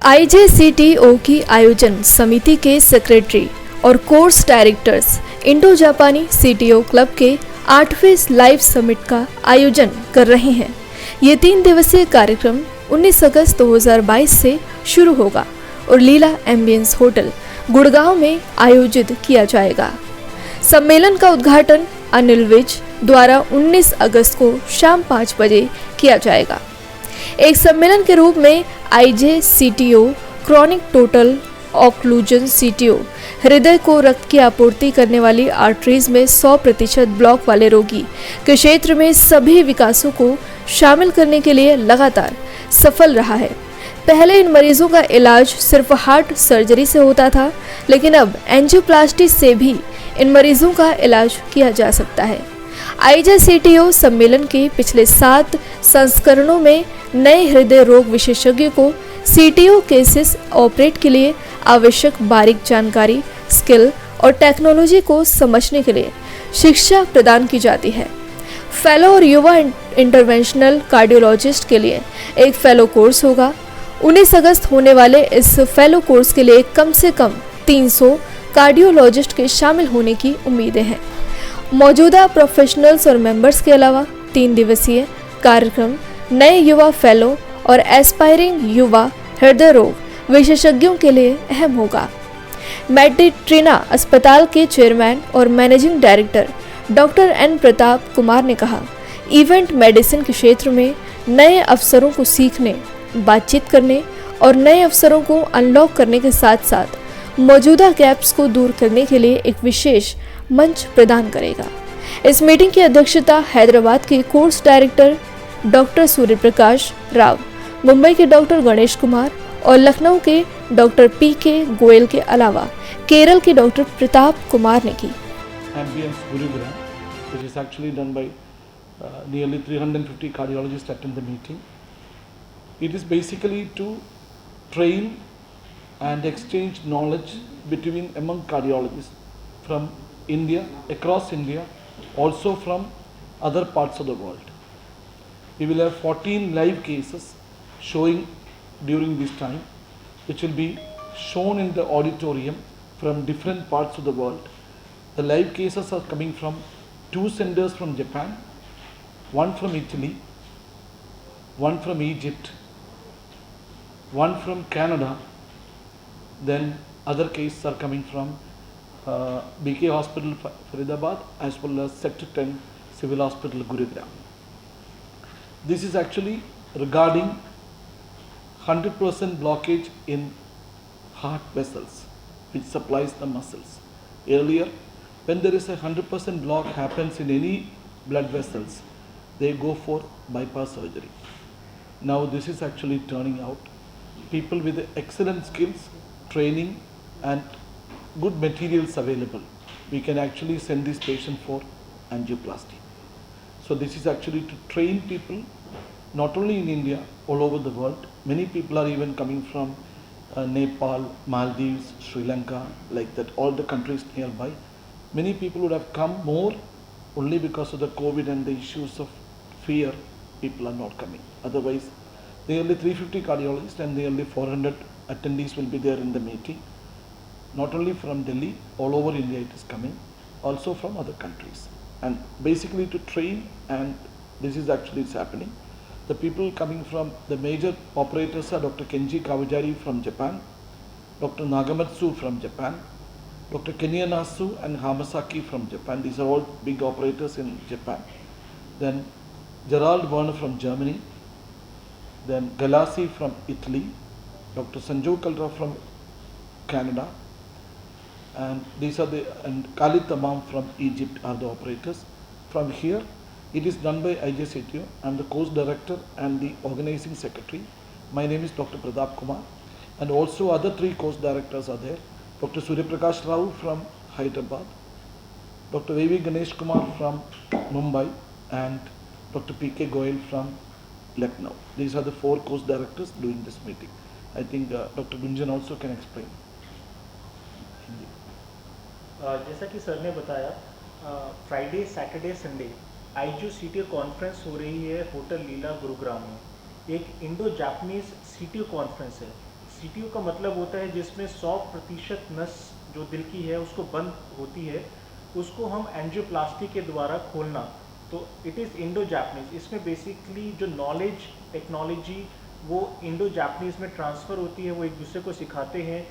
आईजेसीटीओ की आयोजन समिति के सेक्रेटरी और कोर्स डायरेक्टर्स इंडो जापानी सीटीओ क्लब के 8वें लाइव समिट का आयोजन कर रहे हैं। ये 3 दिवसीय कार्यक्रम 19 अगस्त 2022 से शुरू होगा और लीला एम्बियंस होटल गुड़गांव में आयोजित किया जाएगा। सम्मेलन का उद्घाटन अनिल विज द्वारा 19 अगस्त को शाम 5 बजे किया जाएगा। एक सम्मेलन के रूप में आईजेसीटीओ क्रॉनिक टोटल ऑक्लूजन सीटीओ हृदय को रक्त की आपूर्ति करने वाली आर्टरीज में 100% ब्लॉक वाले रोगी के क्षेत्र में सभी विकासों को शामिल करने के लिए लगातार सफल रहा है। पहले इन मरीजों का इलाज सिर्फ हार्ट सर्जरी से होता था, लेकिन अब एंजियोप्लास्टी से भी इन मरीजों का इलाज किया जा सकता है। आईजेसीटीओ सम्मेलन के पिछले 7 संस्करणों में नए हृदय रोग विशेषज्ञ को सीटीओ केसेस ऑपरेट के लिए आवश्यक बारीक जानकारी, स्किल और टेक्नोलॉजी को समझने के लिए शिक्षा प्रदान की जाती है। फेलो और युवा इंटरवेंशनल कार्डियोलॉजिस्ट के लिए एक फेलो कोर्स होगा। 19 अगस्त होने वाले इस फेलो कोर्स के लिए कम से कम 300 कार्डियोलॉजिस्ट के शामिल होने की उम्मीदें हैं। मौजूदा प्रोफेशनल्स और मेंबर्स के अलावा 3 दिवसीय कार्यक्रम नए युवा फेलो और एस्पायरिंग युवा हृदय रोग विशेषज्ञों के लिए अहम होगा। मेडिट्रीना अस्पताल के चेयरमैन और managing director doctor N Pratap Kumar ने कहा, इवेंट मेडिसिन के क्षेत्र में नए अवसरों को सीखने, बातचीत करने और नए अवसरों को अनलॉक करने के साथ साथ मौजूदा गैप्स को दूर करने के लिए एक विशेष मंच प्रदान करेगा। इस मीटिंग की अध्यक्षता हैदराबाद के course director doctor Surya Prakash Rao, Mumbai के डॉक्टर गणेश कुमार और लखनऊ के डॉक्टर पीके गोयल के अलावा केरल के डॉक्टर प्रताप कुमार ने की। Ambience Gurugram, which is actually done by nearly 350 cardiologists attend the meeting. It is basically to train and exchange knowledge between among cardiologists from India, across India, also from other parts of the world. We will have 14 live cases showing during this time, which will be shown in the auditorium from different parts of the world. The live cases are coming from 2 centers from Japan, 1 from Italy, 1 from Egypt, 1 from Canada, then other cases are coming from BK Hospital Faridabad as well as Sector 10 Civil Hospital Gurugram. This is actually regarding 100% blockage in heart vessels which supplies the muscles. Earlier, when there is a 100% block happens in any blood vessels, they go for bypass surgery. Now this is actually turning out. People with excellent skills, training and good materials available, we can actually send this patient for angioplasty. So this is actually to train people not only in India, all over the world. Many people are even coming from Nepal, Maldives, Sri Lanka, like that, all the countries nearby. Many people would have come more only because of the COVID and the issues of fear, people are not coming. Otherwise, nearly 350 cardiologists and nearly 400 attendees will be there in the meeting. Not only from Delhi, all over India it is coming, also from other countries. And basically to train, and this is actually it's happening. The people coming from the major operators are Dr. Kenji Kawajari from Japan, Dr. Nagamatsu from Japan, Dr. Kenya Nasu and Hamasaki from Japan. These are all big operators in Japan. Then Gerald Werner from Germany, then Galassi from Italy, Dr. Sanju Kalra from Canada, and these are and Khalid Tamam from Egypt are the operators. From here, it is done by IJCTO. I am the course director and the organizing secretary. My name is Dr. Pratap Kumar, and also other 3 course directors are there. Dr. Surya Prakash Rao from Hyderabad, Dr. V.V. Ganesh Kumar from Mumbai, and Dr. P.K. Goyal from Lucknow. These are the 4 course directors doing this meeting. I think Dr. Gunjan also can explain. जैसा कि sir ने बताया, Friday, Saturday, Sunday आईजीसीटीओ conference हो रही है hotel लीला गुरुग्राम में। एक Indo Japanese CTO conference है CTO का मतलब होता है जिसमें 100% नस जो दिल की है उसको बंद होती है, उसको हम एंजियोप्लास्टी के द्वारा खोलना। तो इट इज़ इंडो जापनीज। इसमें बेसिकली जो नॉलेज टेक्नोलॉजी वो इंडो जापनीज़ में ट्रांसफ़र होती है, वो एक दूसरे को सिखाते हैं।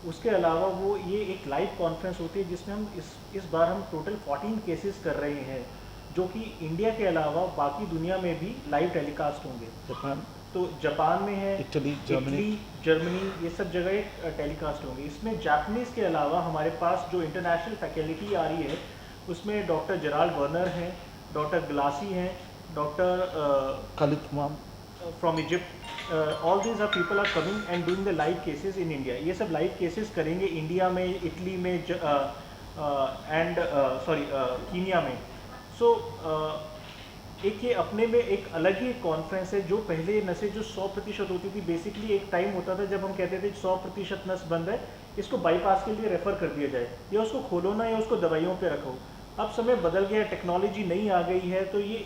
उसके अलावा वो ये एक लाइव कॉन्फ्रेंस होती है जिसमें हम इस बार हम टोटल 14 केसेस कर रहे हैं, जो कि इंडिया के अलावा बाकी दुनिया में भी लाइव टेलीकास्ट होंगे। जापान, तो जापान में है, इटली, जर्मनी, ये सब जगह टेलीकास्ट होंगे। इसमें जापानीज़ के अलावा हमारे पास जो इंटरनेशनल फैकल्टी आ रही है उसमें डॉक्टर जराल्ड वर्नर हैं, डॉक्टर ग्लासी हैं, doctor Khalid Imam from Egypt. All these are people are coming and doing the live cases in India. ये सब लाइव केसेस करेंगे इंडिया में, इटली में एंड कीनिया में। सो एक ये अपने में एक अलग ही कॉन्फ्रेंस है। जो पहले नसें जो 100% होती थी, बेसिकली एक टाइम होता था जब हम कहते थे 100% नस बंद है, इसको बाईपास के लिए रेफ़र कर दिया जाए, या उसको खोलो ना, या उसको दवाइयों पे रखो। अब समय बदल गया, टेक्नोलॉजी नई आ गई है, तो ये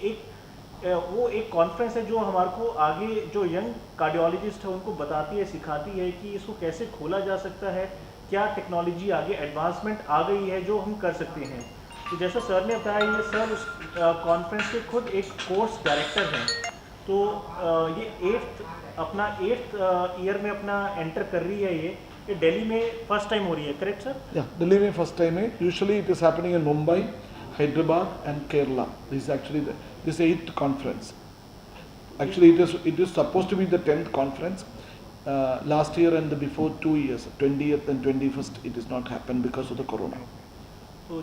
एक कॉन्फ्रेंस है जो हमारे को आगे जो यंग कार्डियोलॉजिस्ट है उनको बताती है, सिखाती है कि इसको कैसे खोला जा सकता है, क्या टेक्नोलॉजी आगे एडवांसमेंट आ गई है जो हम कर सकते हैं। तो जैसा सर ने बताया, ये सर उस कॉन्फ्रेंस के खुद एक कोर्स डायरेक्टर हैं। तो ये अपना 8th ईयर में अपना एंटर कर रही है। ये दिल्ली में फर्स्ट टाइम हो रही है, करेक्ट सर? या दिल्ली में फर्स्ट टाइम है। Usually it is happening in Mumbai, Hyderabad and Kerala. This is actually this 8th conference. Actually, it is supposed to be the 10th conference. Last year and the before 2 years, 20th and 21st, it is not happened because of the corona. तो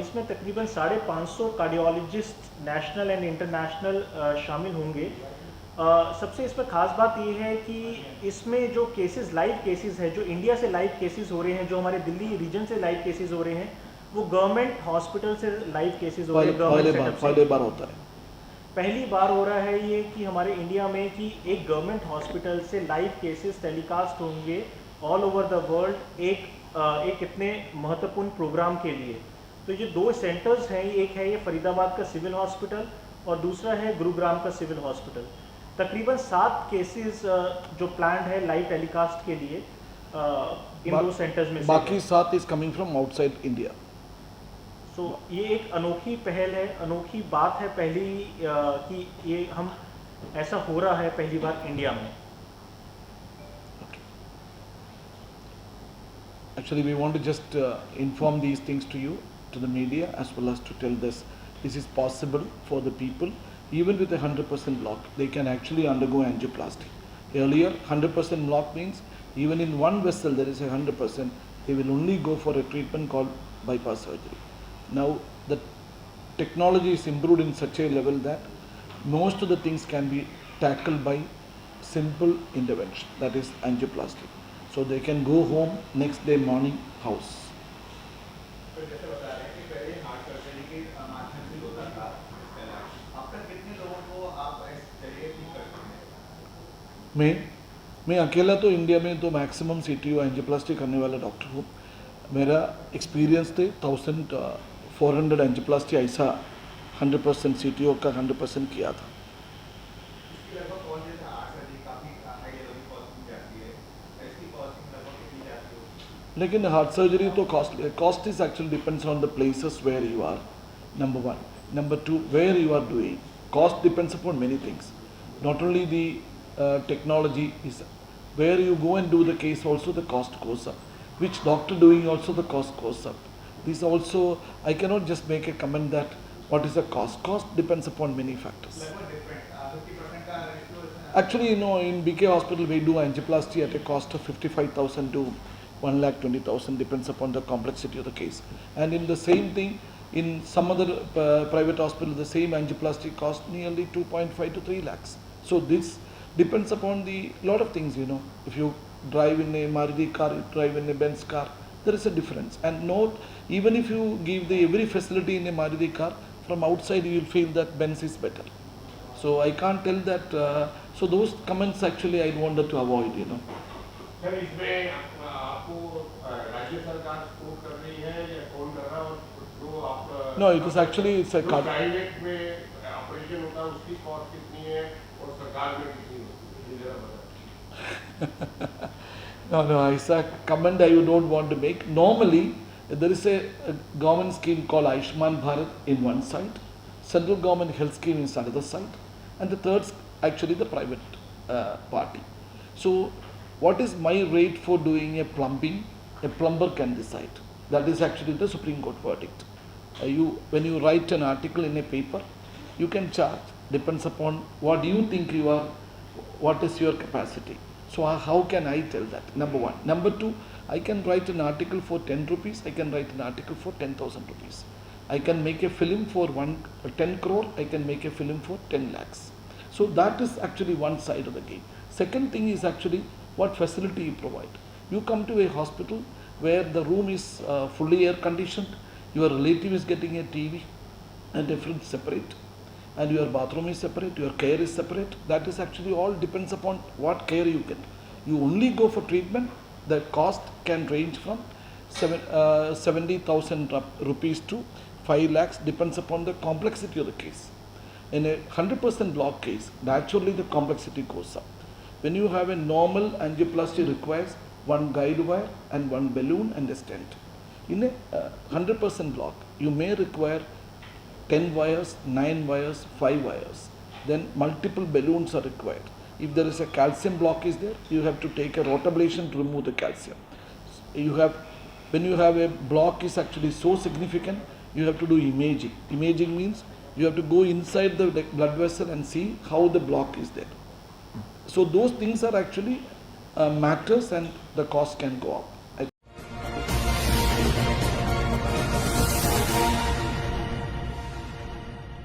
इसमें तकरीबन 550 cardiologist national and international शामिल होंगे। सबसे इसमें ख़ास बात ये है कि इसमें जो केसेस लाइव केसेस है, जो इंडिया से लाइव केसेस हो रहे हैं, जो हमारे दिल्ली रीजन से लाइव केसेस हो रहे हैं, वो गवर्नमेंट हॉस्पिटल से लाइव केसेस हो रहे हैं। पहले बार होता है, पहली बार हो रहा है ये कि हमारे इंडिया में कि एक गवर्नमेंट हॉस्पिटल से लाइव केसेस टेलीकास्ट होंगे ऑल ओवर द वर्ल्ड, एक इतने महत्वपूर्ण प्रोग्राम के लिए। तो ये 2 सेंटर्स हैं, एक है ये फरीदाबाद का सिविल हॉस्पिटल और दूसरा है गुरुग्राम का सिविल हॉस्पिटल। तकरीबन 7 केसेस जो प्लान्ड है लाइव टेलीकास्ट के लिए इन 2 सेंटर्स में। बाकी 7 is coming from outside India. तो ये एक अनोखी पहल है, अनोखी बात है पहली कि ये हम ऐसा हो रहा है पहली बार इंडिया में। Actually, we want to just inform these things to you, to the media, as well as to tell this is possible for the people. Even with a 100% block, they can actually undergo angioplasty. Earlier, 100% block means even in one vessel there is a 100%, they will only go for a treatment called bypass surgery. Now, the technology is improved in such a level that most of the things can be tackled by simple intervention, that is angioplasty. So they can go home next day morning house. तो जैसे बता रहे हैं कि पहले heart surgery के माध्यम से होता था इसका इलाज, अब तक कितने लोगों को आप इस जरिए ठीक करते हैं? मैं अकेला तो इंडिया में तो मैक्सिमम CTO एंजियोप्लास्टी करने वाला डॉक्टर हूँ। मेरा एक्सपीरियंस थे 1400 एंजियोप्लास्टी ऐसा 100% CTO का 100% किया था। इसकी लगभग कौन जैसे हार्ट सर्जरी काफ़ी हाई लेवल की कॉस्टिंग जाती है, इसकी कॉस्टिंग लगभग कितनी जाती होगी? लेकिन हार्ट सर्जरी तो cost is actually depends on the places where you are, number 1. Number 2, where you are doing. Cost depends upon many things. Not only the technology is where you go and do the case, also the cost goes up. Which doctor doing, also the cost goes up. This also, I cannot just make a comment that what is the cost. Cost depends upon many factors. लगभग different 50% का ratio है। Actually, in BK hospital we do angioplasty at a cost of 55,000 to 1,20,000, depends upon the complexity of the case. And in the same thing, in some other private hospital, the same angioplasty cost nearly 2.5 to 3 lakhs. So this depends upon the lot of things, If you drive in a Maruti car, you drive in a Benz car, there is a difference. And note, even if you give every facility in a Maruti car, from outside you will feel that Benz is better. So I can't tell that. So those comments actually I wanted to avoid, sir इसमें आपको राज्य सरकार support कर रही है या कौन कर रहा है, और जो आप No, it is actually private में ऑपरेशन होता है उसकी कॉस्ट कितनी है और सरकार में कितनी होती है? No, it's a comment I don't want to make. Normally, there is a government scheme called Ayushman Bharat in one side, central government health scheme is another side, and the third, actually the private party. So, what is my rate for doing a plumbing? A plumber can decide. That is actually the Supreme Court verdict. When you write an article in a paper, you can charge, depends upon what you think you are, what is your capacity. So how can I tell that? Number one. Number two, I can write an article for 10 rupees, I can write an article for 10,000 rupees. I can make a film for 10 crore, I can make a film for 10 lakhs. So that is actually one side of the game. Second thing is actually what facility you provide. You come to a hospital where the room is fully air conditioned, your relative is getting a TV and a fridge separate, and your bathroom is separate, your care is separate. That is actually all depends upon what care you get. You only go for treatment, the cost can range from 70,000 rupees to 5 lakhs, depends upon the complexity of the case. In a 100% block case, naturally the complexity goes up. When you have a normal angioplasty requires one guide wire and one balloon and a stent. In a 100% block, you may require 10 wires, 9 wires, 5 wires. Then multiple balloons are required. If there is a calcium block is there, you have to take a rotablation to remove the calcium. When you have a block is actually so significant, you have to do imaging. Imaging means you have to go inside the blood vessel and see how the block is there. So those things are actually matters, and the cost can go up.